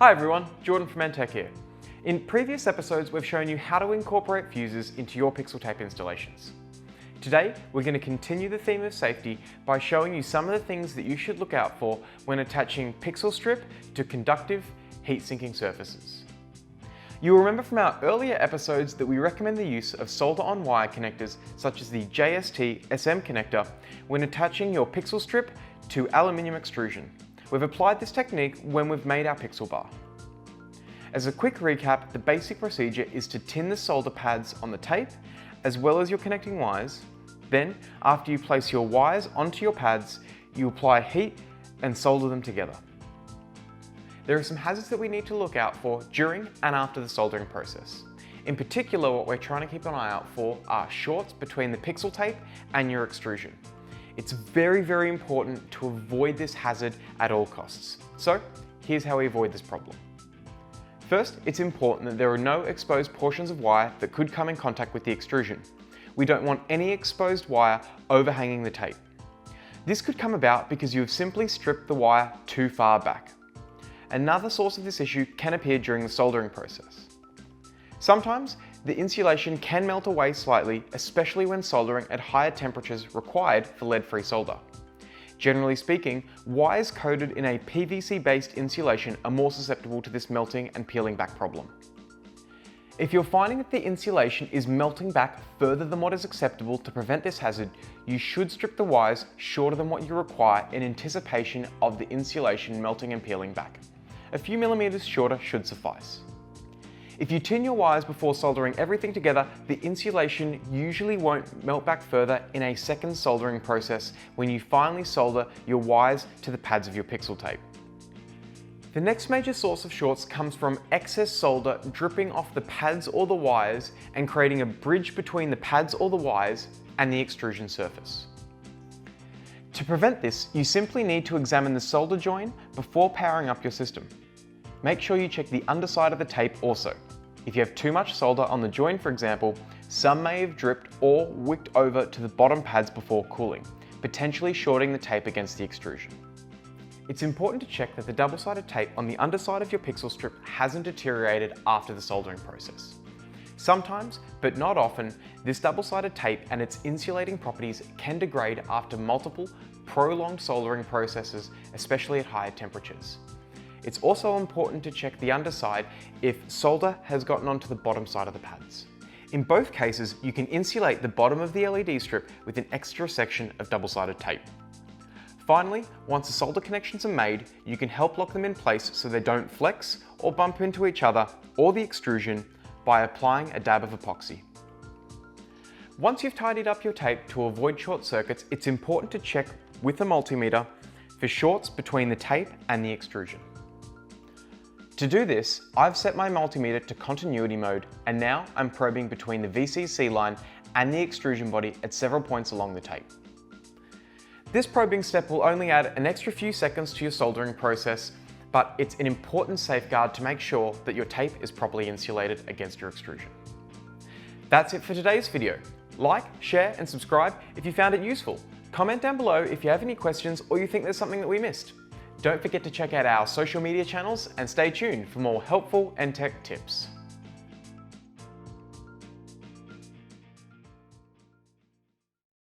Hi everyone, Jordan from ENTTEC here. In previous episodes, we've shown you how to incorporate fuses into your pixel tape installations. Today, we're going to continue the theme of safety by showing you some of the things that you should look out for when attaching pixel strip to conductive heat sinking surfaces. You'll remember from our earlier episodes that we recommend the use of solder-on wire connectors such as the JST SM connector when attaching your pixel strip to aluminium extrusion. We've applied this technique when we've made our pixel bar. As a quick recap, the basic procedure is to tin the solder pads on the tape as well as your connecting wires. Then, after you place your wires onto your pads, you apply heat and solder them together. There are some hazards that we need to look out for during and after the soldering process. In particular, what we're trying to keep an eye out for are shorts between the pixel tape and your extrusion. It's very important to avoid this hazard at all costs. So, here's how we avoid this problem. First, it's important that there are no exposed portions of wire that could come in contact with the extrusion. We don't want any exposed wire overhanging the tape. This could come about because you have simply stripped the wire too far back. Another source of this issue can appear during the soldering process. Sometimes, the insulation can melt away slightly, especially when soldering at higher temperatures required for lead-free solder. Generally speaking, wires coated in a PVC-based insulation are more susceptible to this melting and peeling back problem. If you're finding that the insulation is melting back further than what is acceptable to prevent this hazard, you should strip the wires shorter than what you require in anticipation of the insulation melting and peeling back. A few millimeters shorter should suffice. If you tin your wires before soldering everything together, the insulation usually won't melt back further in a second soldering process when you finally solder your wires to the pads of your pixel tape. The next major source of shorts comes from excess solder dripping off the pads or the wires and creating a bridge between the pads or the wires and the extrusion surface. To prevent this, you simply need to examine the solder join before powering up your system. Make sure you check the underside of the tape also. If you have too much solder on the join, for example, some may have dripped or wicked over to the bottom pads before cooling, potentially shorting the tape against the extrusion. It's important to check that the double-sided tape on the underside of your pixel strip hasn't deteriorated after the soldering process. Sometimes, but not often, this double-sided tape and its insulating properties can degrade after multiple, prolonged soldering processes, especially at higher temperatures. It's also important to check the underside if solder has gotten onto the bottom side of the pads. In both cases, you can insulate the bottom of the LED strip with an extra section of double-sided tape. Finally, once the solder connections are made, you can help lock them in place so they don't flex or bump into each other or the extrusion by applying a dab of epoxy. Once you've tidied up your tape to avoid short circuits, it's important to check with a multimeter for shorts between the tape and the extrusion. To do this, I've set my multimeter to continuity mode and now I'm probing between the VCC line and the extrusion body at several points along the tape. This probing step will only add an extra few seconds to your soldering process, but it's an important safeguard to make sure that your tape is properly insulated against your extrusion. That's it for today's video. Like, share and subscribe if you found it useful. Comment down below if you have any questions or you think there's something that we missed. Don't forget to check out our social media channels and stay tuned for more helpful ENTTEC tips.